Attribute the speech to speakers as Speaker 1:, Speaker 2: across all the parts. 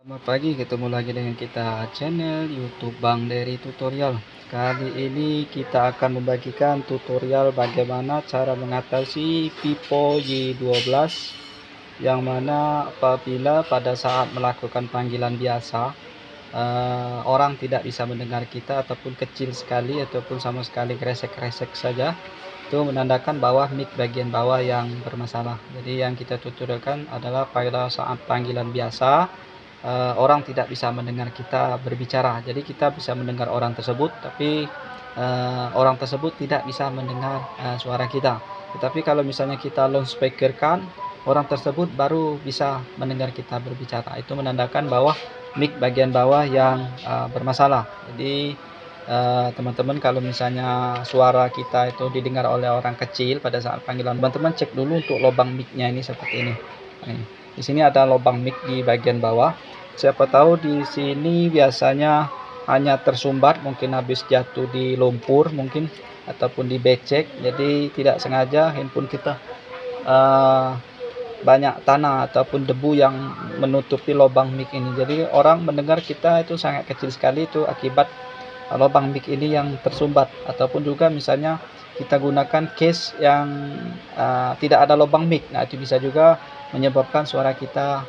Speaker 1: Selamat pagi, ketemu lagi dengan kita channel YouTube Bang Dery Tutorial. Kali ini kita akan membagikan tutorial bagaimana cara mengatasi Vivo Y12 yang mana apabila pada saat melakukan panggilan biasa orang tidak bisa mendengar kita ataupun kecil sekali ataupun sama sekali kresek-kresek saja, itu menandakan bahwa mic bagian bawah yang bermasalah. Jadi yang kita tutorialkan adalah pada saat panggilan biasa orang tidak bisa mendengar kita berbicara. Jadi kita bisa mendengar orang tersebut, tapi orang tersebut tidak bisa mendengar suara kita. Tetapi kalau misalnya kita loudspeaker kan, orang tersebut baru bisa mendengar kita berbicara. Itu menandakan bahwa mic bagian bawah yang bermasalah. Jadi teman-teman, kalau misalnya suara kita itu didengar oleh orang kecil pada saat panggilan, teman-teman cek dulu untuk lubang mic-nya ini seperti ini. Di sini ada lubang mic di bagian bawah. Siapa tahu di sini biasanya hanya tersumbat, mungkin habis jatuh di lumpur mungkin ataupun di becek, jadi tidak sengaja handphone kita banyak tanah ataupun debu yang menutupi lubang mic ini. Jadi orang mendengar kita itu sangat kecil sekali, itu akibat lubang mic ini yang tersumbat. Ataupun juga misalnya kita gunakan case yang tidak ada lubang mic, nah itu bisa juga menyebabkan suara kita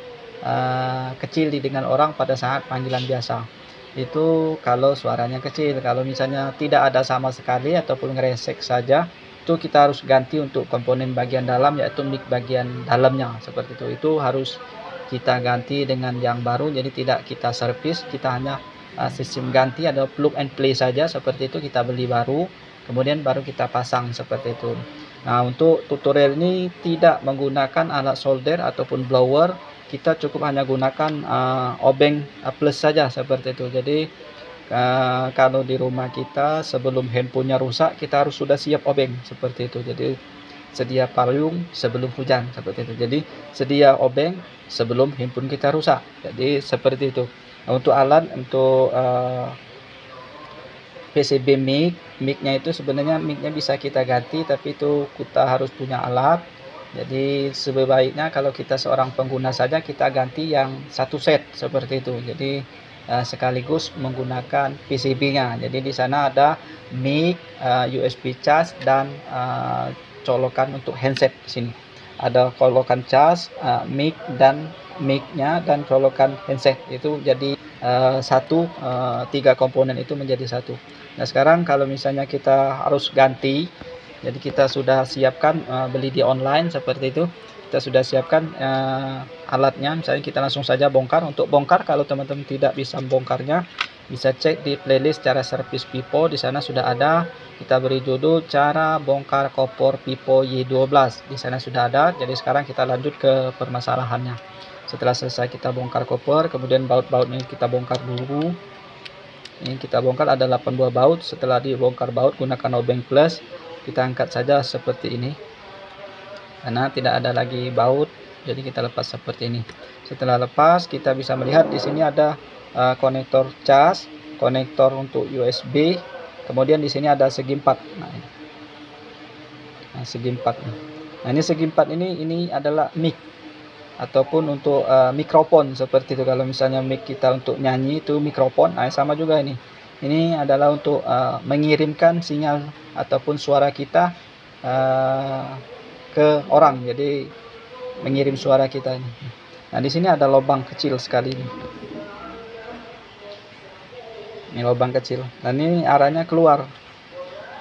Speaker 1: kecil didengar orang pada saat panggilan biasa. Itu kalau suaranya kecil. Kalau misalnya tidak ada sama sekali ataupun ngeresek saja, itu kita harus ganti untuk komponen bagian dalam, yaitu mic bagian dalamnya seperti itu. Itu harus kita ganti dengan yang baru, jadi tidak kita servis, kita hanya sistem ganti, ada plug and play saja seperti itu. Kita beli baru, kemudian baru kita pasang seperti itu. Nah, untuk tutorial ini tidak menggunakan alat solder ataupun blower, kita cukup hanya gunakan obeng plus saja seperti itu. Jadi kalau di rumah kita sebelum handphonenya rusak, kita harus sudah siap obeng seperti itu. Jadi sedia payung sebelum hujan seperti itu. Jadi sedia obeng sebelum handphone kita rusak. Jadi seperti itu. Nah, untuk alat untuk PCB mic-nya itu sebenarnya mic-nya bisa kita ganti, tapi itu kita harus punya alat. Jadi sebaiknya kalau kita seorang pengguna saja, kita ganti yang satu set seperti itu. Jadi sekaligus menggunakan PCB-nya. Jadi di sana ada mic, USB charge, dan colokan untuk handset di sini. Ada colokan charge, mic dan mic-nya, dan colokan handset. Itu jadi tiga komponen itu menjadi satu. Nah, sekarang kalau misalnya kita harus ganti, jadi kita sudah siapkan beli di online seperti itu. Kita sudah siapkan alatnya, misalnya kita langsung saja bongkar. Untuk bongkar, kalau teman-teman tidak bisa membongkarnya, bisa cek di playlist cara servis Vivo. Di sana sudah ada, kita beri judul cara bongkar kopor Vivo Y12. Di sana sudah ada. Jadi sekarang kita lanjut ke permasalahannya. Setelah selesai kita bongkar koper, kemudian baut-bautnya kita bongkar dulu. Ini kita bongkar ada 8 buah baut. Setelah dibongkar baut, gunakan obeng plus. Kita angkat saja seperti ini, karena tidak ada lagi baut, jadi kita lepas seperti ini. Setelah lepas, kita bisa melihat di sini ada konektor cas, konektor untuk USB, kemudian di sini ada segi 4. Segi 4. Nah, ini segi 4 ini adalah mic ataupun untuk mikrofon seperti itu. Kalau misalnya mic kita untuk nyanyi itu mikrofon, nah sama juga ini. Ini adalah untuk mengirimkan sinyal ataupun suara kita ke orang, jadi mengirim suara kita ini. Nah, di sini ada lubang kecil sekali ini. Ini lubang kecil, dan ini arahnya keluar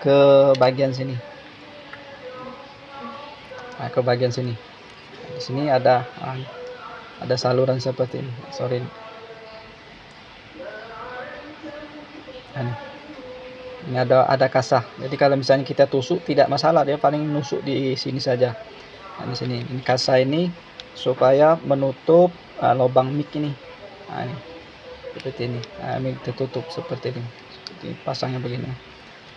Speaker 1: ke bagian sini. Nah, ke bagian sini. Di sini ada saluran seperti ini. Sorry. Nah, ini ada kasah. Jadi kalau misalnya kita tusuk tidak masalah, dia paling nusuk di sini saja. Nah, di sini ini kasah ini supaya menutup lubang mic ini. Nah, ini seperti ini. Nah, mic tertutup seperti ini. Seperti pasangnya begini.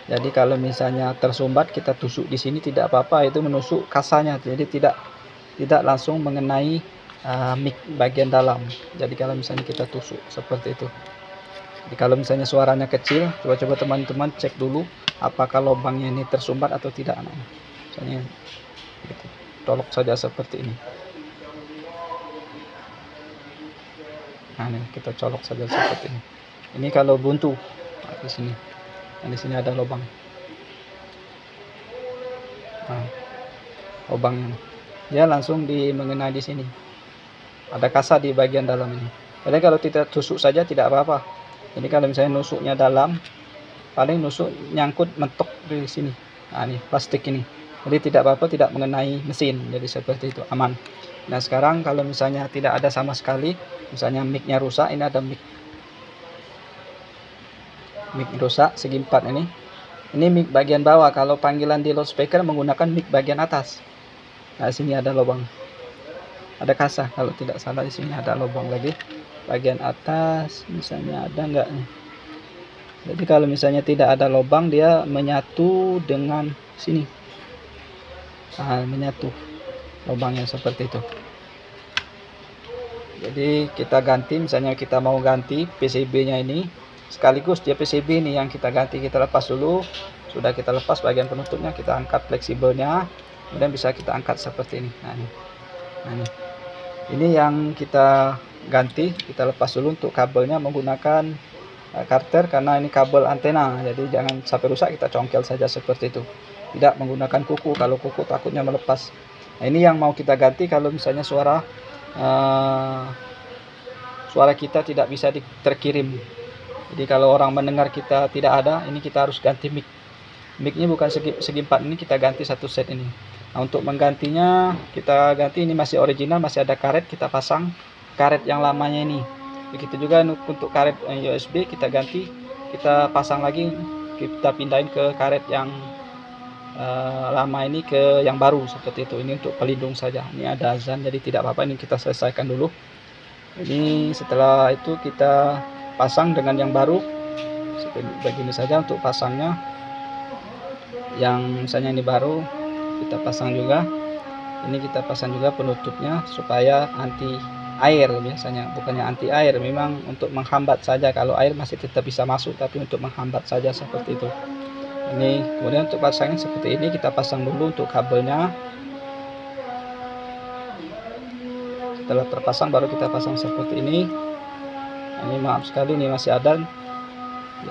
Speaker 1: Jadi kalau misalnya tersumbat, kita tusuk di sini tidak apa-apa, itu menusuk kasahnya. Jadi tidak langsung mengenai mic bagian dalam. Jadi kalau misalnya kita tusuk seperti itu. Jadi kalau misalnya suaranya kecil, coba-coba teman-teman cek dulu apakah lubangnya ini tersumbat atau tidak. Nah, misalnya gitu. Colok saja seperti ini. Nah, ini kita colok saja seperti ini. Ini kalau buntu, nah, di sini. Nah, di sini ada lubang. Nah, lubangnya. Dia langsung mengenai di sini. Ada kasa di bagian dalam ini. Jadi kalau kita tusuk saja tidak apa-apa. Jadi kalau misalnya nusuknya dalam, paling nusuk nyangkut mentok di sini. Nah, ini plastik ini. Jadi tidak apa-apa, tidak mengenai mesin. Jadi seperti itu, aman. Nah, sekarang kalau misalnya tidak ada sama sekali, misalnya mic-nya rusak, ini ada mic rusak segi 4 ini. Ini mic bagian bawah. Kalau panggilan di loudspeaker menggunakan mic bagian atas. Nah, sini ada lubang. Ada kasa, kalau tidak salah di sini ada lubang lagi. Bagian atas misalnya ada enggak nih. Jadi kalau misalnya tidak ada lubang, dia menyatu dengan sini. Nah, menyatu lubangnya seperti itu. Jadi kita ganti, misalnya kita mau ganti PCB-nya ini, sekaligus dia PCB ini yang kita ganti, kita lepas dulu. Sudah kita lepas bagian penutupnya, kita angkat fleksibelnya, kemudian bisa kita angkat seperti ini. Nah, ini yang kita ganti, kita lepas dulu. Untuk kabelnya menggunakan karter, karena ini kabel antena, jadi jangan sampai rusak, kita congkel saja seperti itu. Tidak menggunakan kuku, kalau kuku takutnya melepas. Nah, ini yang mau kita ganti kalau misalnya suara kita tidak bisa terkirim. Jadi kalau orang mendengar kita tidak ada, ini kita harus ganti mic. Mic-nya bukan segi 4 ini, kita ganti satu set ini. Nah, untuk menggantinya kita ganti, ini masih original, masih ada karet, kita pasang karet yang lamanya ini. Begitu juga untuk karet USB kita ganti, kita pasang lagi, kita pindahin ke karet yang lama ini ke yang baru seperti itu. Ini untuk pelindung saja. Ini ada azan, jadi tidak apa-apa, ini kita selesaikan dulu. Ini setelah itu kita pasang dengan yang baru. Begini saja untuk pasangnya. Yang misalnya ini baru, kita pasang juga. Ini kita pasang juga penutupnya supaya anti air, biasanya bukannya anti air, memang untuk menghambat saja. Kalau air masih tetap bisa masuk, tapi untuk menghambat saja seperti itu. Ini kemudian untuk pasangnya seperti ini, kita pasang dulu untuk kabelnya. Setelah terpasang baru kita pasang seperti ini. Ini maaf sekali, ini masih ada,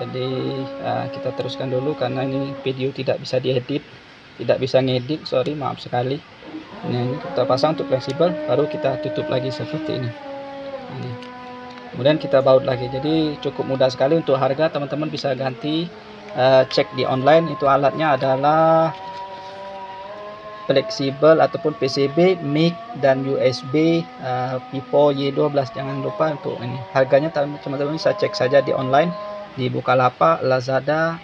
Speaker 1: jadi kita teruskan dulu karena ini video tidak bisa diedit, tidak bisa ngedit, sorry, maaf sekali. Ini kita pasang untuk fleksibel, baru kita tutup lagi seperti ini. Ini kemudian kita baut lagi. Jadi cukup mudah sekali. Untuk harga teman-teman bisa ganti, cek di online. Itu alatnya adalah fleksibel ataupun PCB, mic dan USB Pipo Y12. Jangan lupa untuk ini. Harganya teman-teman bisa cek saja di online, di Bukalapak, Lazada,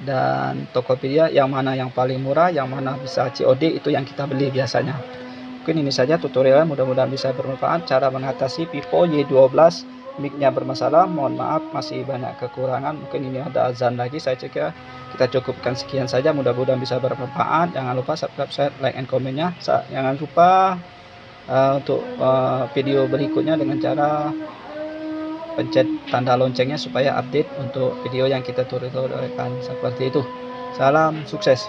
Speaker 1: dan Tokopedia. Yang mana yang paling murah, yang mana bisa COD, itu yang kita beli biasanya. Mungkin ini saja tutorialnya, mudah-mudahan bisa bermanfaat. Cara mengatasi Pipo Y12 mic-nya bermasalah. Mohon maaf, masih banyak kekurangan. Mungkin ini ada azan lagi, saya cek ya. Kita cukupkan sekian saja, mudah-mudahan bisa bermanfaat. Jangan lupa subscribe, share, like, and komennya. Jangan lupa untuk video berikutnya dengan cara pencet tanda loncengnya supaya update untuk video yang kita turunkan seperti itu. Salam sukses.